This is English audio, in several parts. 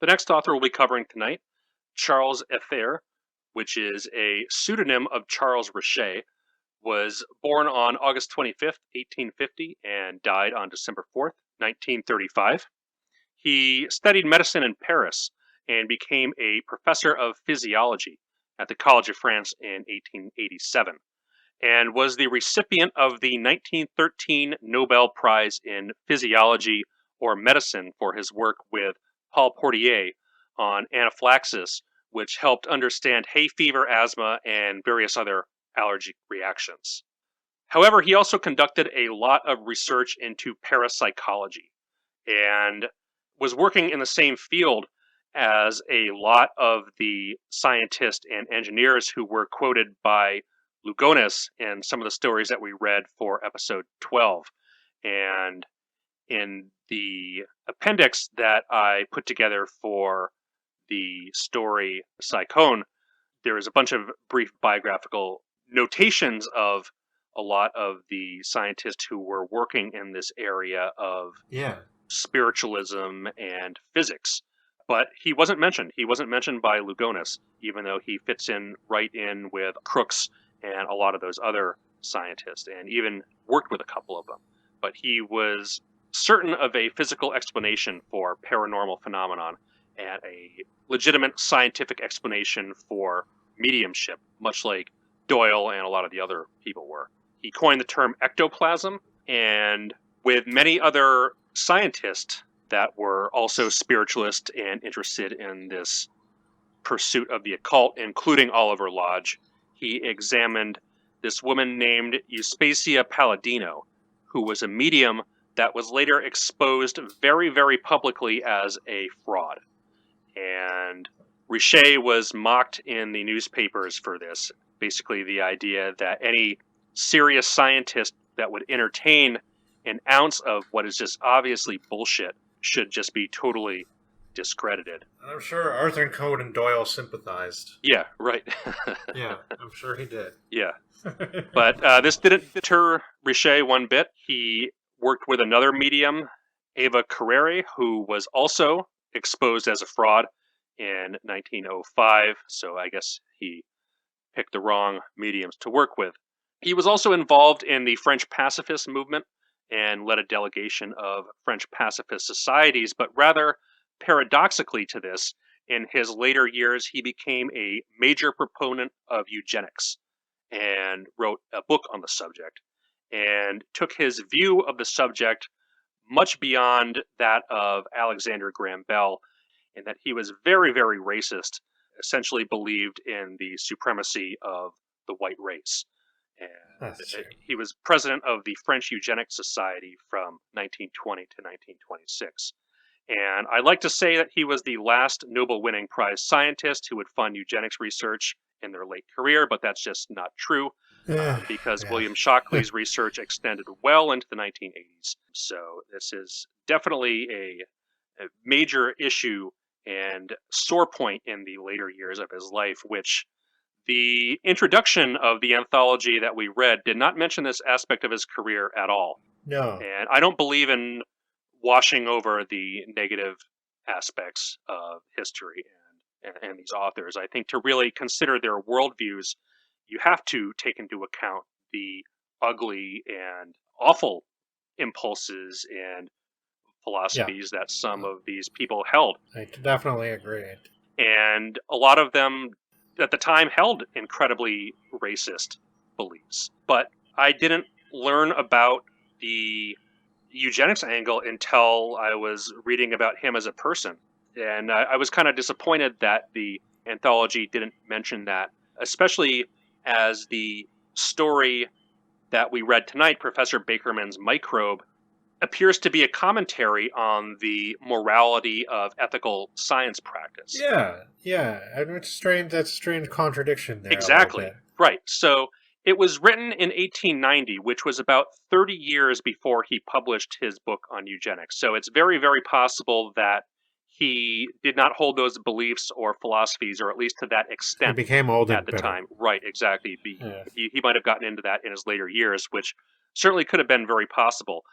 The next author we'll be covering tonight, Charles Epheyre, which is a pseudonym of Charles Richet, was born on August 25th, 1850, and died on December 4th, 1935. He studied medicine in Paris and became a professor of physiology at the College of France in 1887, and was the recipient of the 1913 Nobel Prize in Physiology or Medicine for his work with Paul Portier on anaphylaxis, which helped understand hay fever, asthma, and various other allergic reactions. However, he also conducted a lot of research into parapsychology and was working in the same field as a lot of the scientists and engineers who were quoted by Lugones in some of the stories that we read for episode 12. And in the appendix that I put together for the story Psychone, there is a bunch of brief biographical notations of a lot of the scientists who were working in this area of spiritualism and physics. But he wasn't mentioned. He wasn't mentioned by Lugones, even though he fits in right in with Crookes and a lot of those other scientists, and even worked with a couple of them. But he was certain of a physical explanation for paranormal phenomenon and a legitimate scientific explanation for mediumship, much like Doyle and a lot of the other people were. He coined the term ectoplasm, and with many other scientists that were also spiritualists and interested in this pursuit of the occult, including Oliver Lodge, he examined this woman named Eusphasia Palladino, who was a medium that was later exposed very, very publicly as a fraud. And Richet was mocked in the newspapers for this. Basically, the idea that any serious scientist that would entertain an ounce of what is just obviously bullshit should just be totally discredited. I'm sure Arthur Conan and Doyle sympathized. Yeah, right. Yeah, I'm sure he did. Yeah. But this didn't deter Richet one bit. He worked with another medium, Eva Carrere, who was also exposed as a fraud in 1905. So I guess he picked the wrong mediums to work with. He was also involved in the French pacifist movement and led a delegation of French pacifist societies, but rather paradoxically to this, in his later years, he became a major proponent of eugenics and wrote a book on the subject and took his view of the subject much beyond that of Alexander Graham Bell, in that he was very, very racist, essentially believed in the supremacy of the white race. And he was president of the French Eugenics Society from 1920 to 1926. And I like to say that he was the last Nobel-winning prize scientist who would fund eugenics research in their late career, but that's just not true because William Shockley's research extended well into the 1980s. So this is definitely a major issue and sore point in the later years of his life, which the introduction of the anthology that we read did not mention this aspect of his career at all. No. And I don't believe in washing over the negative aspects of history and these authors. I think to really consider their worldviews, you have to take into account the ugly and awful impulses and philosophies that some of these people held. I definitely agree. And a lot of them at the time held incredibly racist beliefs. But I didn't learn about the eugenics angle until I was reading about him as a person. And I was kind of disappointed that the anthology didn't mention that, especially as the story that we read tonight, Professor Bakermann's Microbe, appears to be a commentary on the morality of ethical science practice. Yeah. And it's strange. That's a strange contradiction there. Exactly. Right. So it was written in 1890, which was about 30 years before he published his book on eugenics. So it's very, very possible that he did not hold those beliefs or philosophies, or at least to that extent. He became old at the time. Right, exactly. He might have gotten into that in his later years, which certainly could have been very possible.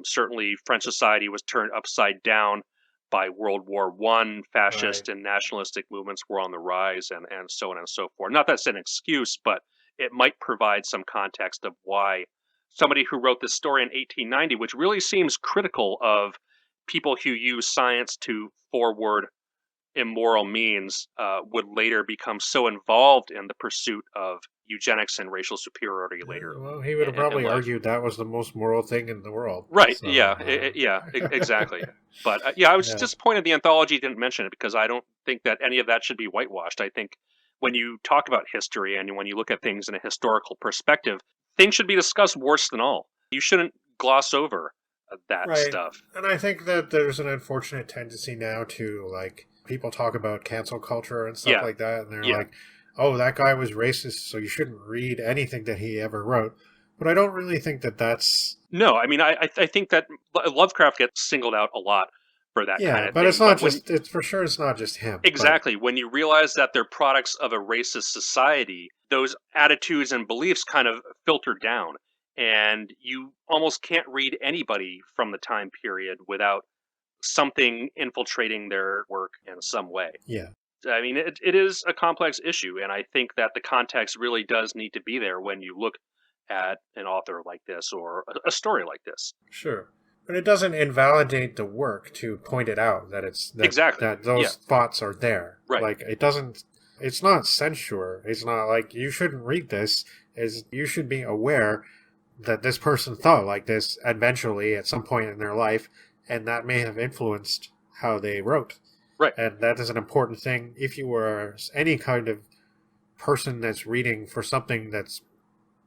Certainly, French society was turned upside down by World War I, Right. fascist and nationalistic movements were on the rise, and so on and so forth. Not that's an excuse, but it might provide some context of why somebody who wrote this story in 1890, which really seems critical of people who use science to forward immoral means, would later become so involved in the pursuit of eugenics and racial superiority later Well, he would have in probably life. argued that was the most moral thing in the world. Right. Yeah. So, Yeah. Exactly. But yeah, I was yeah, disappointed the anthology didn't mention it because I don't think that any of that should be whitewashed. I think when you talk about history and when you look at things in a historical perspective, things should be discussed worse than all. You shouldn't gloss over that right. stuff. And I think that there's an unfortunate tendency now to like people talk about cancel culture and stuff Yeah. like that, and they're Yeah. like, "Oh, that guy was racist, so you shouldn't read anything that he ever wrote." But I don't really think that that's No, I mean, I think that Lovecraft gets singled out a lot for that kind yeah. of But it's thing. not But when just it's for sure it's not just him. But exactly when you realize that they're products of a racist society, those attitudes and beliefs kind of filter down, and you almost can't read anybody from the time period without something infiltrating their work in some way. yeah, I mean, it is a complex issue, and I think that the context really does need to be there when you look at an author like this or a story like this. sure. But it doesn't invalidate the work to point it out that it's Exactly. that Yeah. those thoughts are there. Right. Like it doesn't. It's not censure. It's not like you shouldn't read this. Is you should be aware that this person thought like this eventually at some point in their life, and that may have influenced how they wrote. Right. And that is an important thing if you were any kind of person that's reading for something that's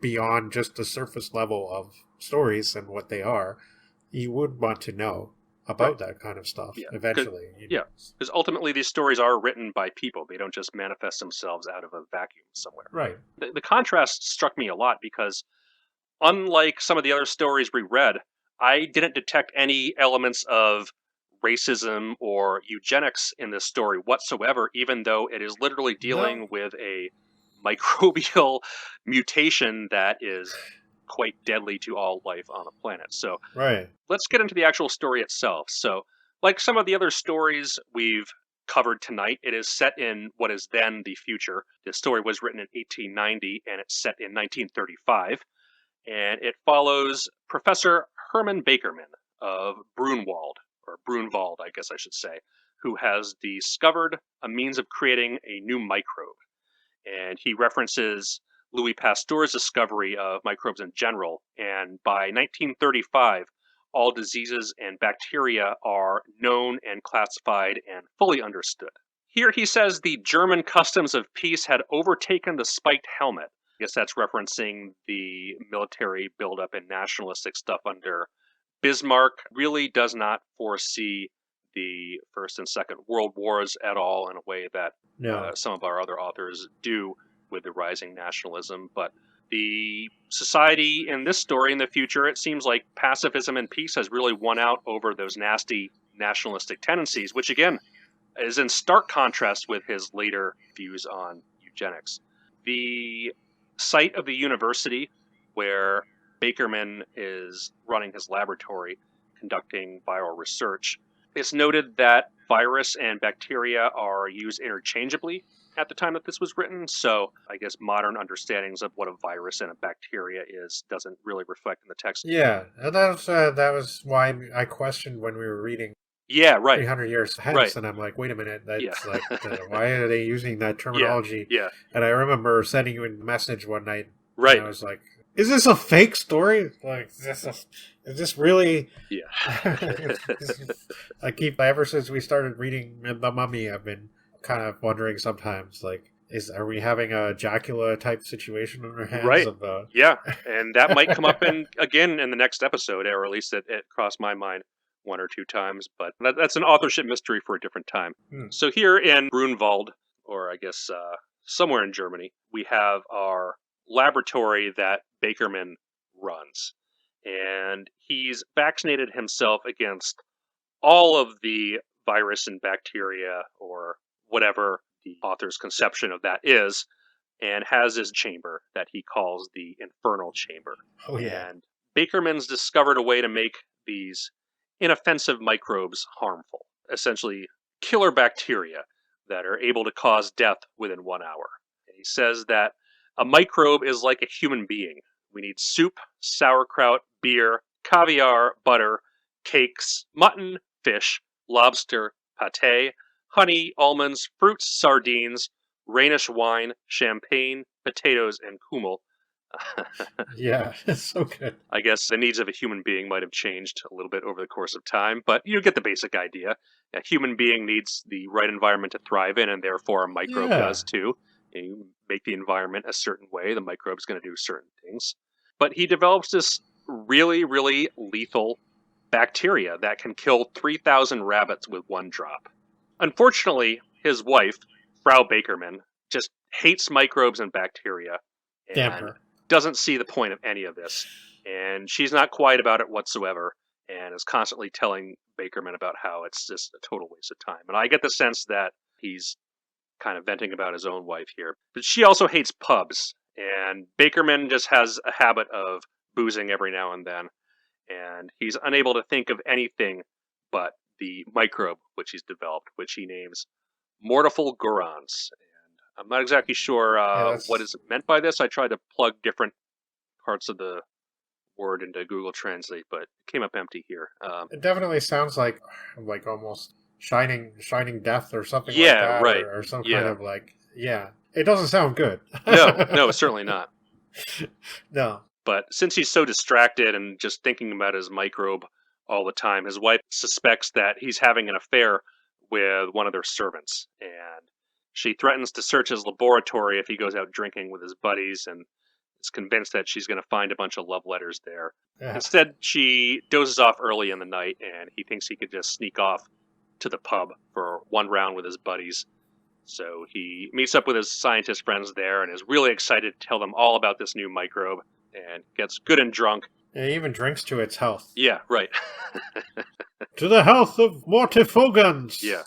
beyond just the surface level of stories and what they are, you would want to know Right. about that kind of stuff Yeah. eventually. Yeah. Because ultimately, these stories are written by people. They don't just manifest themselves out of a vacuum somewhere. Right. The contrast struck me a lot because, unlike some of the other stories we read, I didn't detect any elements of racism or eugenics in this story whatsoever, even though it is literally No. dealing with a microbial mutation that is quite deadly to all life on the planet. So Right. let's get into the actual story itself. So, like some of the other stories we've covered tonight, it is set in what is then the future. The story was written in 1890 and it's set in 1935. And it follows Professor Herman Bakermann of Brunwald, or Brunwald, I guess I should say, who has discovered a means of creating a new microbe. And he references Louis Pasteur's discovery of microbes in general. And by 1935, all diseases and bacteria are known and classified and fully understood. Here he says the German customs of peace had overtaken the spiked helmet. I guess that's referencing the military buildup and nationalistic stuff under Bismarck. Really does not foresee the First and Second World Wars at all in a way that No. some of our other authors do with the rising nationalism. But the society in this story in the future, it seems like pacifism and peace has really won out over those nasty nationalistic tendencies, which again is in stark contrast with his later views on eugenics. The site of the university where Bakerman is running his laboratory conducting viral research, it's noted that virus and bacteria are used interchangeably at the time that this was written. So I guess modern understandings of what a virus and a bacteria is doesn't really reflect in the text. Yeah, and that was why I questioned when we were reading Yeah, right, 300 years right. hence, and I'm like, wait a minute, Yeah, that's like, why are they using that yeah, terminology? yeah, And I remember sending you a message one night, and right. I was like, is this a fake story? Like, is this really? Yeah. I keep ever since we started reading The Mummy, I've been kind of wondering sometimes, like, are we having a Dracula type situation on our hands? Right. Of Yeah. And that might come up again in the next episode, or at least it crossed my mind one or two times. But that's an authorship mystery for a different time. Hmm. So here in Brunwald, or I guess somewhere in Germany, we have our laboratory that Bakerman runs. And he's vaccinated himself against all of the virus and bacteria, or whatever the author's conception of that is, and has his chamber that he calls the Infernal Chamber. Oh yeah, And Bakerman's discovered a way to make these inoffensive microbes harmful. essentially killer bacteria that are able to cause death within 1 hour. And he says that a microbe is like a human being. We need soup, sauerkraut, beer, caviar, butter, cakes, mutton, fish, lobster, pate, honey, almonds, fruits, sardines, Rhenish wine, champagne, potatoes, and kummel. Yeah, it's so good. I guess the needs of a human being might have changed a little bit over the course of time, but you get the basic idea. A human being needs the right environment to thrive in, and therefore a microbe Yeah. does too. You make the environment a certain way, the microbe's going to do certain things. But he develops this really, really lethal bacteria that can kill 3,000 rabbits with one drop. Unfortunately, his wife, Frau Bakermann, just hates microbes and bacteria Damn and her. doesn't see the point of any of this. And she's not quiet about it whatsoever and is constantly telling Bakermann about how it's just a total waste of time. And I get the sense that he's kind of venting about his own wife here. But she also hates pubs, and Bakermann just has a habit of boozing every now and then, and he's unable to think of anything but the microbe which he's developed, which he names mortiful gurons. And I'm not exactly sure Yeah, what is meant by this. I tried to plug different parts of the word into Google Translate, but it came up empty here. it definitely sounds like almost shining death or something like Yeah, that, right. or some kind Yeah. of yeah. It doesn't sound good. No, certainly not. No. But since he's so distracted and just thinking about his microbe all the time, his wife suspects that he's having an affair with one of their servants. And she threatens to search his laboratory if he goes out drinking with his buddies, and is convinced that she's going to find a bunch of love letters there. Yeah. Instead, she dozes off early in the night, and he thinks he could just sneak off to the pub for one round with his buddies. So he meets up with his scientist friends there and is really excited to tell them all about this new microbe and gets good and drunk. It even drinks to its health. Yeah, right. To the health of mortifugans. Yeah.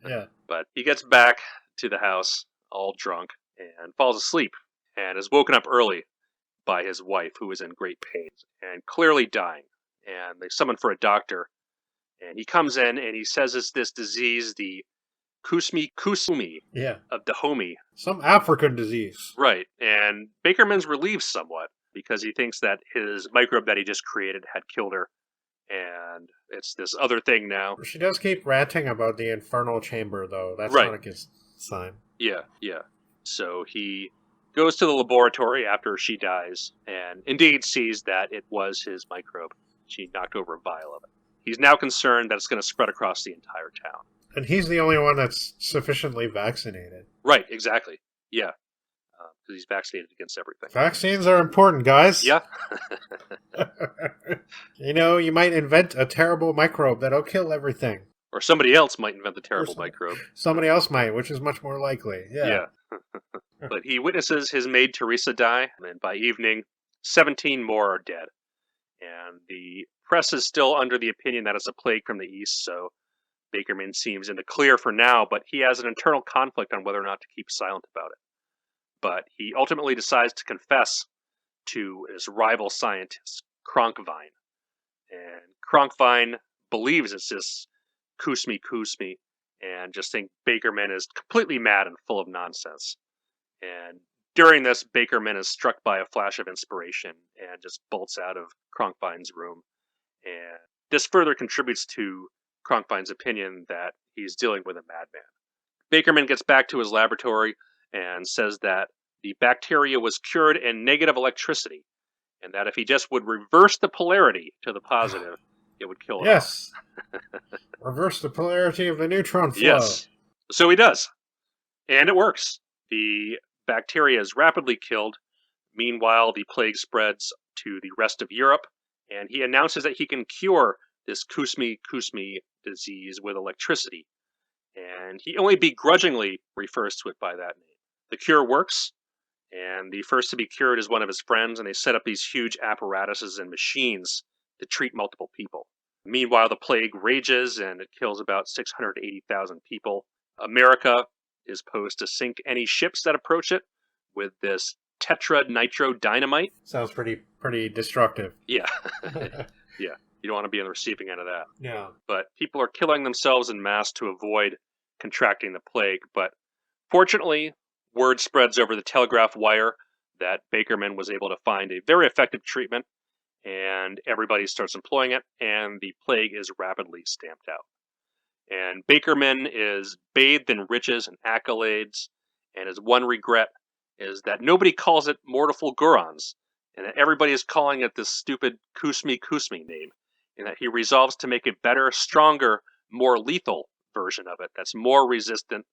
Yeah. But he gets back to the house all drunk and falls asleep and is woken up early by his wife, who is in great pain and clearly dying. And they summon for a doctor. And he comes in and he says it's this disease, the kusumi Yeah. of Dahomey. Some African disease. Right. And Bakerman's relieved somewhat because he thinks that his microbe that he just created had killed her. And it's this other thing now. She does keep ranting about the infernal chamber, though. That's Right. not a good sign. Yeah. So he goes to the laboratory after she dies and indeed sees that it was his microbe. She knocked over a vial of it. He's now concerned that it's going to spread across the entire town. And he's the only one that's sufficiently vaccinated. Right, exactly. Yeah. Because he's vaccinated against everything. Vaccines are important, guys. Yeah. You might invent a terrible microbe that'll kill everything. Or somebody else might invent the terrible microbe. Somebody else might, which is much more likely. Yeah. But he witnesses his maid Teresa die, and by evening, 17 more are dead. And the press is still under the opinion that it's a plague from the east, so Bakermann seems in the clear for now, but he has an internal conflict on whether or not to keep silent about it. But he ultimately decides to confess to his rival scientist, Cronkvine. And Cronkvine believes it's this kusmi, and just think Bakermann is completely mad and full of nonsense. And during this, Bakermann is struck by a flash of inspiration and just bolts out of Cronkvine's room. And this further contributes to Cronkvine's opinion that he's dealing with a madman. Bakermann gets back to his laboratory and says that the bacteria was cured in negative electricity, and that if he just would reverse the polarity to the positive, it would kill it. Yes. Reverse the polarity of the neutron flow. Yes. So he does. And it works. The bacteria is rapidly killed. Meanwhile, the plague spreads to the rest of Europe, and he announces that he can cure this kusmi disease with electricity. And he only begrudgingly refers to it by that name. The cure works, and the first to be cured is one of his friends, and they set up these huge apparatuses and machines to treat multiple people. Meanwhile, the plague rages, and it kills about 680,000 people. America is posed to sink any ships that approach it with this tetra nitro dynamite. Sounds pretty destructive. Yeah. Yeah. You don't want to be on the receiving end of that. Yeah. But people are killing themselves en masse to avoid contracting the plague. But fortunately, word spreads over the telegraph wire that Bakermann was able to find a very effective treatment, and everybody starts employing it, and the plague is rapidly stamped out. And Bakermann is bathed in riches and accolades, and his one regret is that nobody calls it mortal fulgurans, and that everybody is calling it this stupid Kusmi Kusmi name, and that he resolves to make a better, stronger, more lethal version of it that's more resistant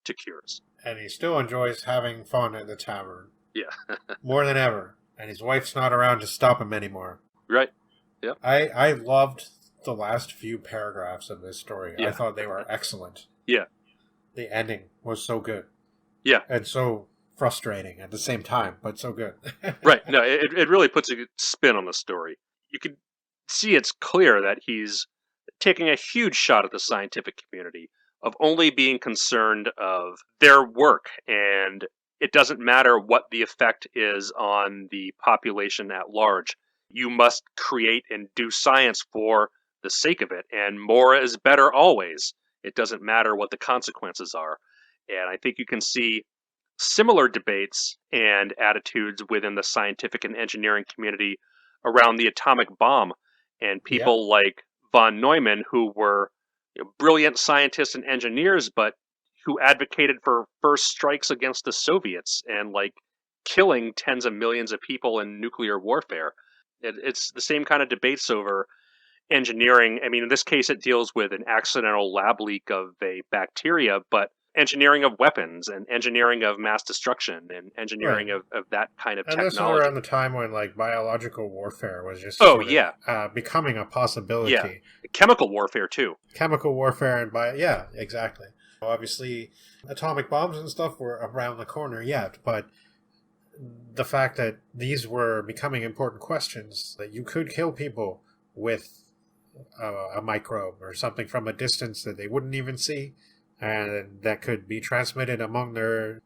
to cures. And he still enjoys having fun at the tavern. Yeah. More than ever. And his wife's not around to stop him anymore. Right. Yeah. I loved the last few paragraphs of this story. Yeah. I thought they were excellent. Yeah. The ending was so good. Yeah. And so frustrating at the same time, but so good. Right. No, it really puts a spin on the story. You can see it's clear that he's taking a huge shot at the scientific community of only being concerned of their work, and it doesn't matter what the effect is on the population at large. You must create and do science for the sake of it, and more is better always. It doesn't matter what the consequences are. And I think you can see similar debates and attitudes within the scientific and engineering community around the atomic bomb, and people like von Neumann, who were brilliant scientists and engineers, but who advocated for first strikes against the Soviets and like killing tens of millions of people in nuclear warfare. It's the same kind of debates over engineering. I mean, in this case, it deals with an accidental lab leak of a bacteria, but engineering of weapons and engineering of mass destruction and engineering of that kind of and technology. this was around the time when like biological warfare was just becoming a possibility. Yeah. Chemical warfare too. Chemical warfare and exactly. Obviously, atomic bombs and stuff were around the corner yet, but the fact that these were becoming important questions, that you could kill people with a microbe or something from a distance that they wouldn't even see, and that could be transmitted among their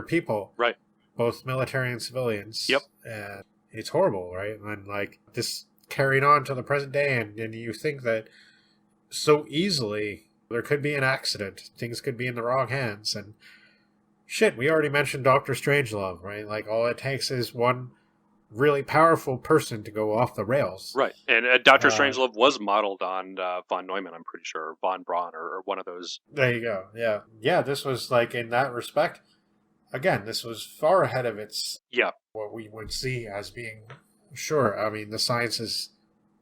people, right? Both military and civilians. Yep. And it's horrible, right? And like this carried on to the present day, and you think that so easily there could be an accident, things could be in the wrong hands, and shit. We already mentioned Dr. Strangelove, right? Like all it takes is one really powerful person to go off the rails. Right. And Dr. Strangelove was modeled on von Neumann, I'm pretty sure, or von Braun, or one of those. There you go. Yeah. Yeah, this was like, in that respect, again, this was far ahead of its... Yeah. What we would see as being... Sure, I mean, the science is...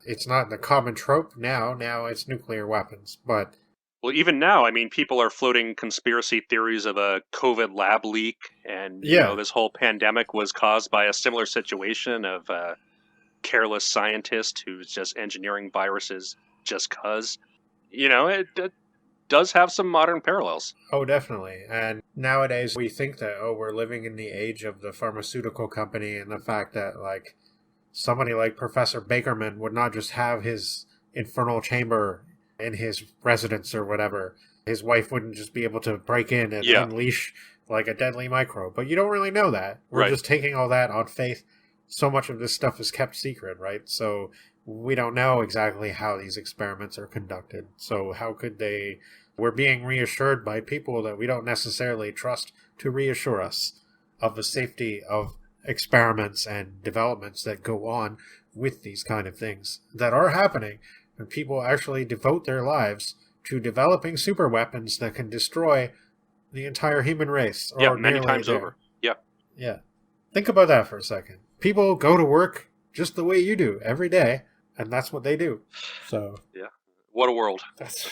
It's not the common trope now. Now it's nuclear weapons, but... Well, even now, I mean, people are floating conspiracy theories of a COVID lab leak, and you know, this whole pandemic was caused by a similar situation of a careless scientist who's just engineering viruses just cause. You know, it does have some modern parallels. Oh, definitely. And nowadays we think that, we're living in the age of the pharmaceutical company, and the fact that, like, somebody like Professor Bakermann would not just have his infernal chamber in his residence or whatever. His wife wouldn't just be able to break in and unleash like a deadly microbe. But you don't really know that. We're just taking all that on faith. So much of this stuff is kept secret, right? So we don't know exactly how these experiments are conducted. So how could they... We're being reassured by people that we don't necessarily trust to reassure us of the safety of experiments and developments that go on with these kind of things that are happening. And people actually devote their lives to developing super weapons that can destroy the entire human race. Or many times over. Yeah. Yeah. Think about that for a second. People go to work just the way you do every day, and that's what they do. So. Yeah. What a world. That's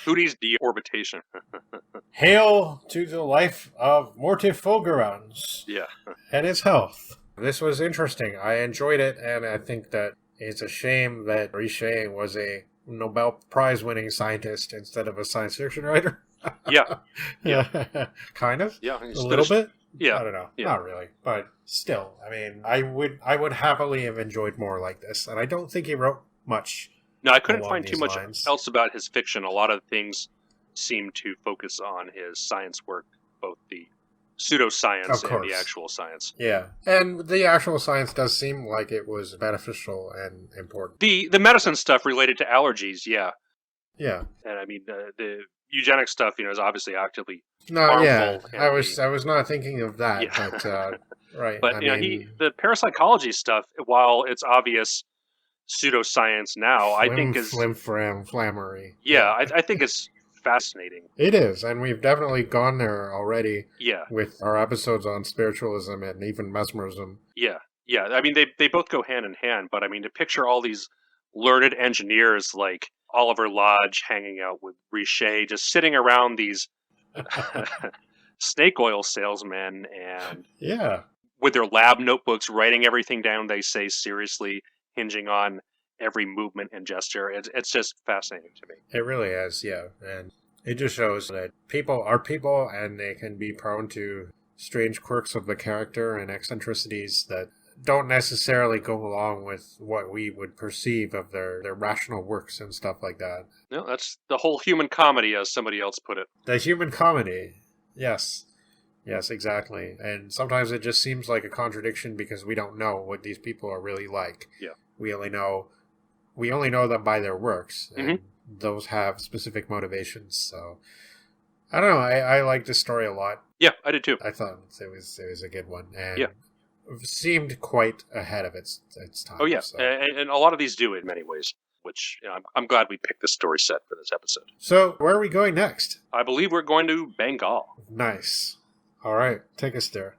Who needs deorbitation? Hail to the life of Morte Fulgurans. Yeah. And its health. This was interesting. I enjoyed it, and I think that it's a shame that Richer was a Nobel Prize-winning scientist instead of a science fiction writer. Yeah. Kind of? Yeah. A little bit? Yeah. I don't know. Yeah. Not really. But still, I mean, I would happily have enjoyed more like this, and I don't think he wrote much. No, I couldn't find too these much lines. else about his fiction. A lot of things seem to focus on his science work, both the pseudoscience Of and the course. actual science. Yeah. And the actual science does seem like it was beneficial and important. The medicine stuff related to allergies, yeah. Yeah. And I mean, the eugenic stuff, is obviously actively No, yeah. harmful. I And was not thinking of that, yeah. but right. But I mean, the parapsychology stuff, while it's obvious pseudoscience now, I think is flammery. yeah, Yeah. I think it's fascinating. It is, and we've definitely gone there already Yeah, with our episodes on spiritualism and even mesmerism. yeah, yeah. I mean, they both go hand in hand. But I mean, to picture all these learned engineers like Oliver Lodge hanging out with Richet, just sitting around these snake oil salesmen and Yeah, with their lab notebooks, writing everything down they say seriously, hinging on every movement and gesture. It's just fascinating to me. it really is, yeah. And it just shows that people are people and they can be prone to strange quirks of the character and eccentricities that don't necessarily go along with what we would perceive of their rational works and stuff like that. No, that's the whole human comedy, as somebody else put it. The human comedy, yes. Yes, exactly. And sometimes it just seems like a contradiction because we don't know what these people are really like. Yeah. We only know them by their works, and Mm-hmm. those have specific motivations. So I don't know. I like this story a lot. Yeah, I did too. I thought it was a good one, and Yeah. seemed quite ahead of its time. Oh yeah, So. and a lot of these do in many ways. Which I'm glad we picked this story set for this episode. So where are we going next? I believe we're going to Bengal. Nice. All right, take us there.